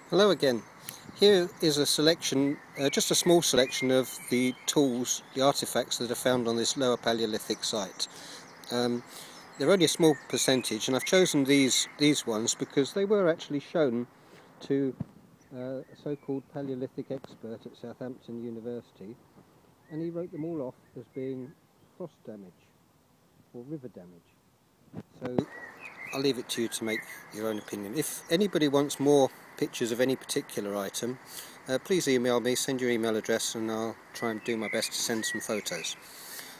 Hello again. Here is a selection, just a small selection of the tools, the artefacts that are found on this lower Paleolithic site. They're only a small percentage, and I've chosen these ones because they were actually shown to a so-called Paleolithic expert at Southampton University, and he wrote them all off as being frost damage or river damage. So I'll leave it to you to make your own opinion. If anybody wants more pictures of any particular item, please email me, send your email address, and I'll try and do my best to send some photos.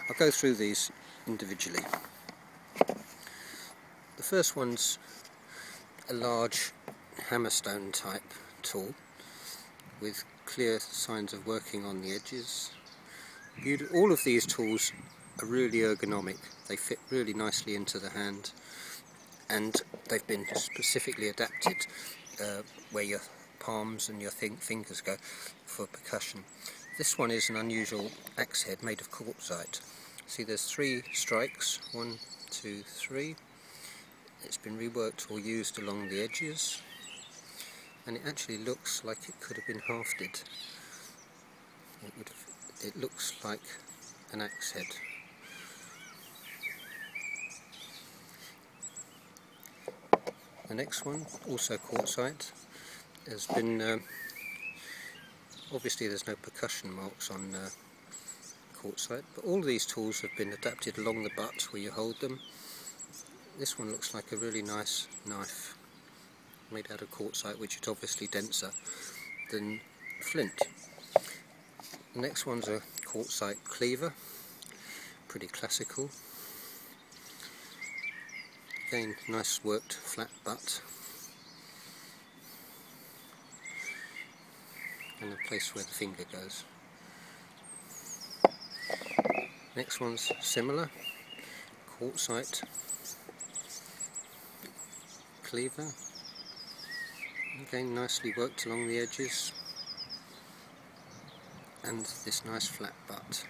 I'll go through these individually. The first one's a large hammerstone type tool with clear signs of working on the edges. All of these tools are really ergonomic. They fit really nicely into the hand, and they've been specifically adapted where your palms and your fingers go for percussion. This one is an unusual axe head made of quartzite. See, there's 3 strikes, 1, 2, 3. It's been reworked or used along the edges, and it actually looks like it could have been hafted. It looks like an axe head. The next one, also quartzite, has been, obviously there's no percussion marks on quartzite, but all of these tools have been adapted along the butt where you hold them. This one looks like a really nice knife, made out of quartzite, which is obviously denser than flint. The next one's a quartzite cleaver, pretty classical. Again, nice worked flat butt, and a place where the finger goes. Next one's similar, quartzite cleaver, again nicely worked along the edges, and this nice flat butt.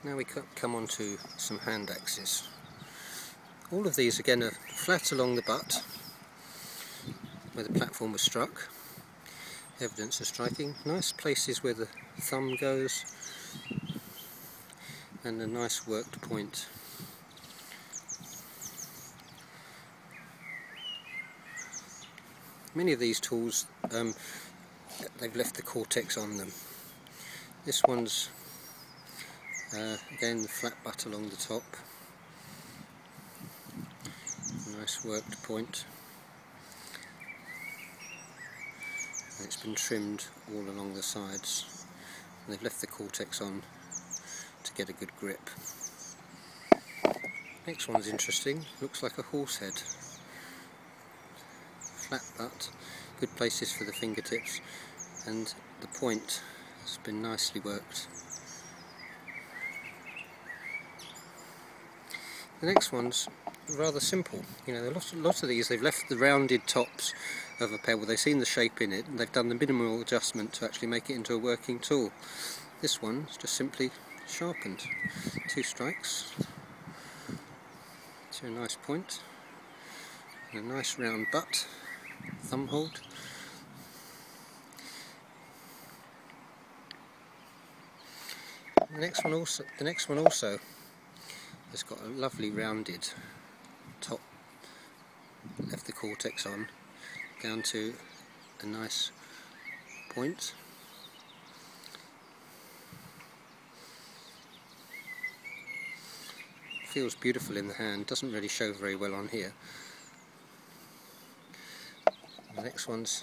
Now we come on to some hand axes. All of these again are flat along the butt where the platform was struck, evidence of striking, nice places where the thumb goes, and a nice worked point. Many of these tools, they've left the cortex on them. This one's again the flat butt along the top, nice worked point, and it's been trimmed all along the sides, and they've left the cortex on to get a good grip. Next one's interesting, looks like a horse head. Flat butt, good places for the fingertips, and the point has been nicely worked. The next one's rather simple. You know, a lot of these, they've left the rounded tops of a pebble. They've seen the shape in it, and they've done the minimal adjustment to actually make it into a working tool. This one's just simply sharpened. 2 strikes to a nice point, and a nice round butt, thumb hold. The next one also has got a lovely rounded top, left the cortex on, down to a nice point. Feels beautiful in the hand, doesn't really show very well on here. The next one's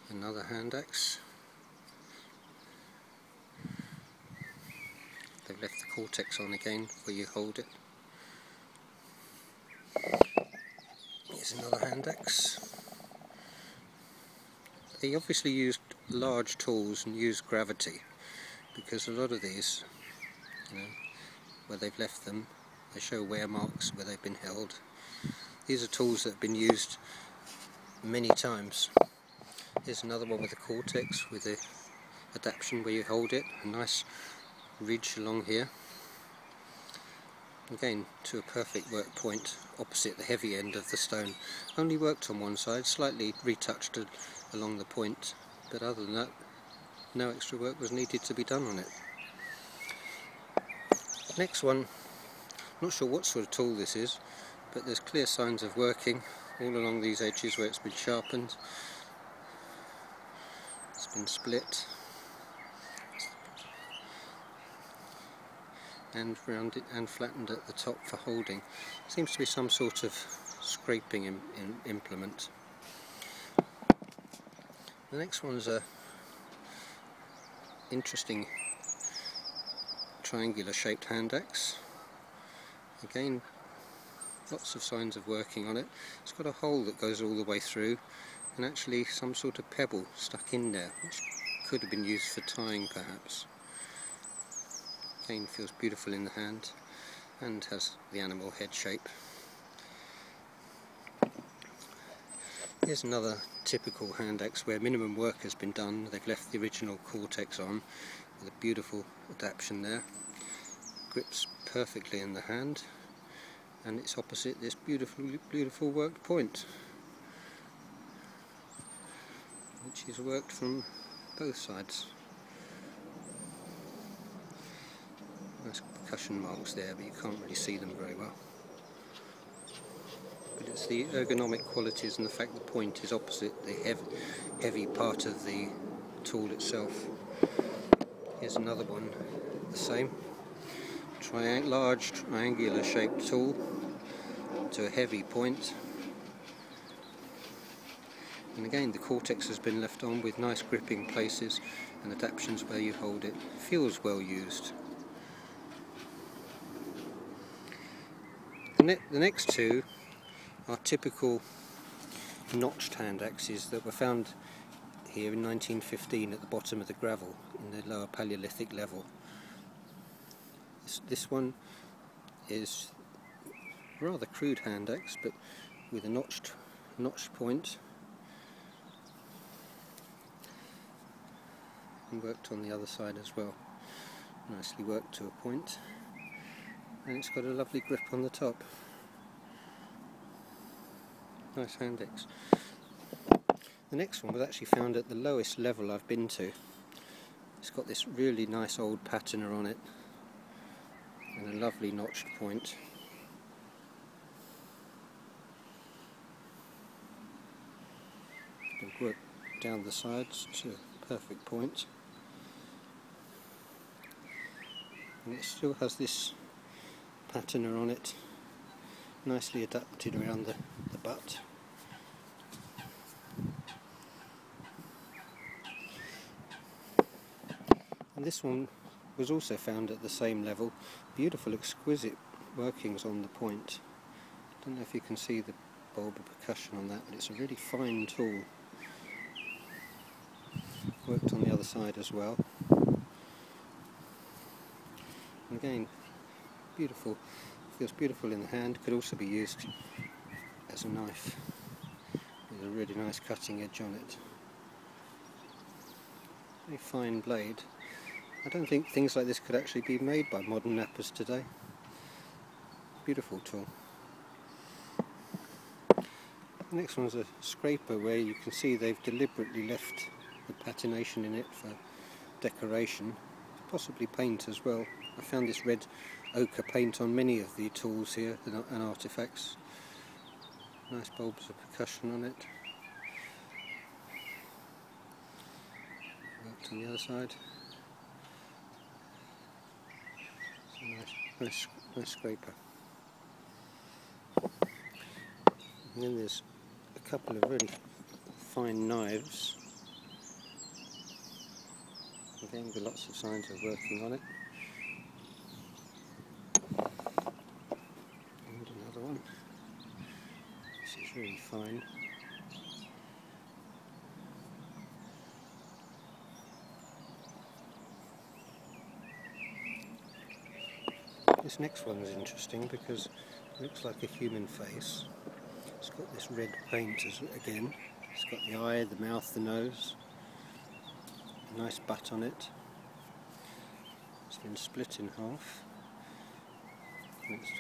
another hand axe. They've left the cortex on again where you hold it. Here's another hand axe. They obviously used large tools and used gravity, because a lot of these, you know, where they've left them, they show wear marks where they've been held. These are tools that have been used many times. Here's another one with a cortex with a adaptation where you hold it, a nice ridge along here. Again, to a perfect work point opposite the heavy end of the stone. Only worked on one side, slightly retouched along the point, but other than that, no extra work was needed to be done on it. Next one, not sure what sort of tool this is, but there's clear signs of working all along these edges where it's been sharpened. It's been split and rounded and flattened at the top for holding. Seems to be some sort of scraping implement. The next one's a interesting triangular shaped hand axe. Again, lots of signs of working on it. It's got a hole that goes all the way through, and actually some sort of pebble stuck in there, which could have been used for tying perhaps. Again, feels beautiful in the hand and has the animal head shape. Here's another typical hand axe where minimum work has been done. They've left the original cortex on with a beautiful adaptation there. Grips perfectly in the hand, and it's opposite this beautiful worked point, which is worked from both sides. Nice percussion marks there, but you can't really see them very well. But it's the ergonomic qualities and the fact the point is opposite the heavy part of the tool itself. Here's another one, the same. Large triangular shaped tool to a heavy point. And again, the cortex has been left on with nice gripping places and adaptations where you hold it. Feels well used. The next two are typical notched hand axes that were found here in 1915 at the bottom of the gravel in the lower Paleolithic level. This one is a rather crude hand axe, but with a notched point, and worked on the other side as well. Nicely worked to a point, and it's got a lovely grip on the top. Nice hand axe. The next one was actually found at the lowest level I've been to. It's got this really nice old patina on it and a lovely notched point. You can work down the sides to a perfect point, and it still has this patina on it, nicely adapted around the butt. And this one was also found at the same level. Beautiful, exquisite workings on the point. Don't know if you can see the bulb of percussion on that, but it's a really fine tool. Worked on the other side as well. And again, beautiful. Feels beautiful in the hand. Could also be used as a knife with a really nice cutting edge on it. Very fine blade. I don't think things like this could actually be made by modern knappers today. Beautiful tool. The next one's a scraper where you can see they've deliberately left the patination in it for decoration, possibly paint as well. I found this red ochre paint on many of the tools here and artefacts. Nice bulbs of percussion on it. Worked on the other side. Nice scraper. And then there's a couple of really fine knives. Again, with lots of signs of working on it. And another one. This is really fine. This next one is interesting because it looks like a human face. It's got this red paint again. It's got the eye, the mouth, the nose. A nice butt on it. It's been split in half. And it's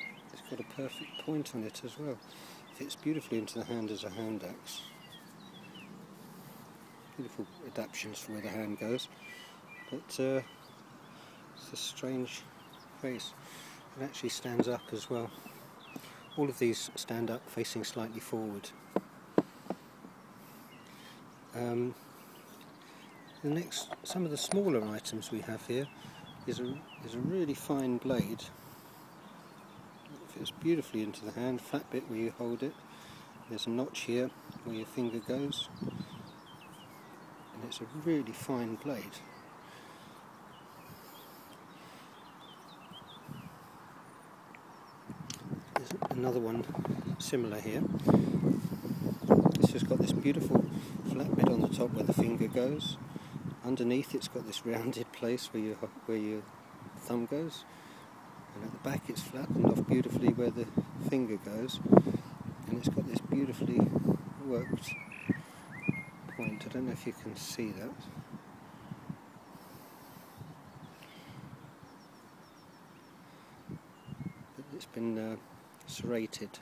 got a perfect point on it as well. Fits beautifully into the hand as a hand axe. Beautiful adaptations for where the hand goes, but it's a strange face. It actually stands up as well. All of these stand up facing slightly forward. Some of the smaller items we have here is a really fine blade. It fits beautifully into the hand, flat bit where you hold it. There's a notch here where your finger goes, and it's a really fine blade. There's another one similar here. It's just got this beautiful flat bit on the top where the finger goes. Underneath it's got this rounded place where your thumb goes, and at the back it's flattened off beautifully where the finger goes, and it's got this beautifully worked point. I don't know if you can see that. But it's been serrated,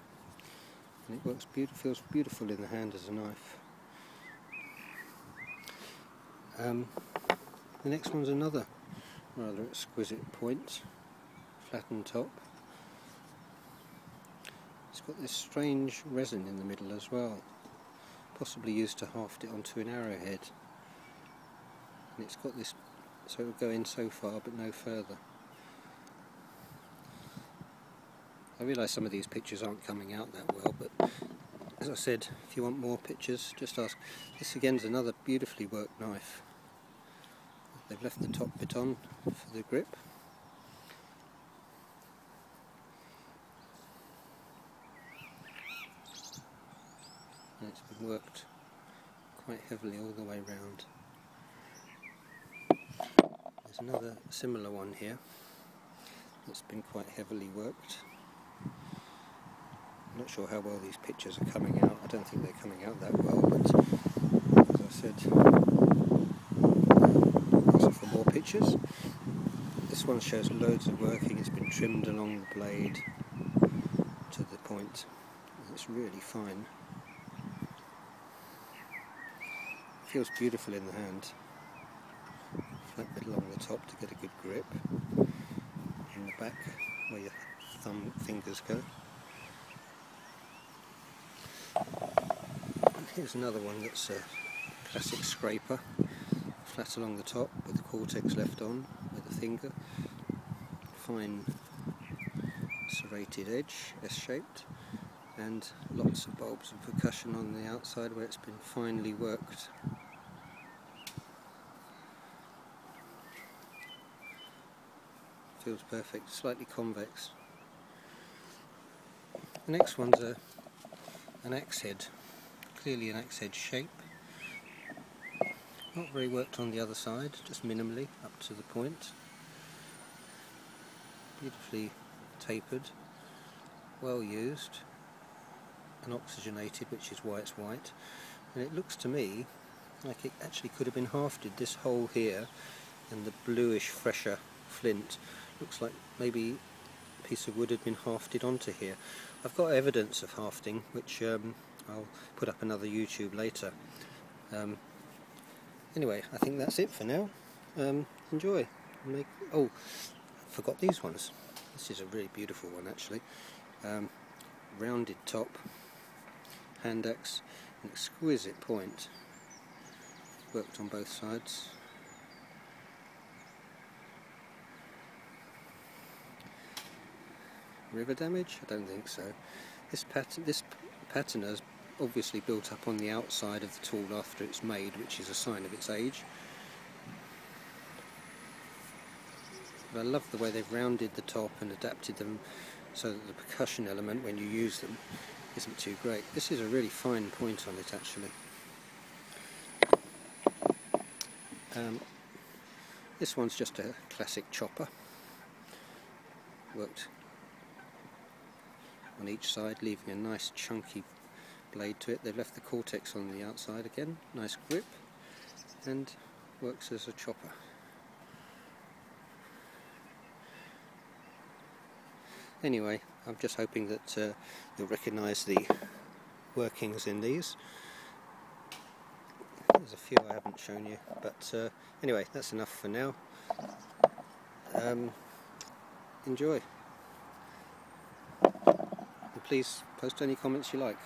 and it works feels beautiful in the hand as a knife. The next one's another rather exquisite point, flattened top. It's got this strange resin in the middle as well, possibly used to haft it onto an arrowhead. And it's got this, so it would go in so far but no further. I realise some of these pictures aren't coming out that well, but as I said, if you want more pictures, just ask. This again is another beautifully worked knife. They've left the top bit on for the grip. And it's been worked quite heavily all the way round. There's another similar one here that's been quite heavily worked. I'm not sure how well these pictures are coming out. I don't think they're coming out that well, but as I said, for more pictures. This one shows loads of working. It's been trimmed along the blade to the point. It's really fine. Feels beautiful in the hand. Flat bit along the top to get a good grip. In the back where your thumb fingers go. And here's another one that's a classic scraper. Flat along the top with the cortex left on with the finger. Fine serrated edge, S-shaped, and lots of bulbs of percussion on the outside where it's been finely worked. Feels perfect, slightly convex. The next one's an axe head, clearly an axe head shape. Not very worked on the other side, just minimally up to the point. Beautifully tapered, well used and oxygenated, which is why it's white. And it looks to me like it actually could have been hafted. This hole here and the bluish fresher flint looks like maybe a piece of wood had been hafted onto here. I've got evidence of hafting, which I'll put up another YouTube later. Anyway, I think that's it for now. Enjoy. Oh, I forgot these ones. This is a really beautiful one actually. Rounded top, hand axe, an exquisite point. Worked on both sides. River damage? I don't think so. This patina is obviously built up on the outside of the tool after it's made, which is a sign of its age. But I love the way they've rounded the top and adapted them so that the percussion element when you use them isn't too great. This is a really fine point on it actually. This one's just a classic chopper, worked on each side, leaving a nice chunky blade to it. They've left the cortex on the outside again, nice grip, and works as a chopper. Anyway, I'm just hoping that you'll recognise the workings in these. There's a few I haven't shown you, but anyway, that's enough for now. Enjoy. And please post any comments you like.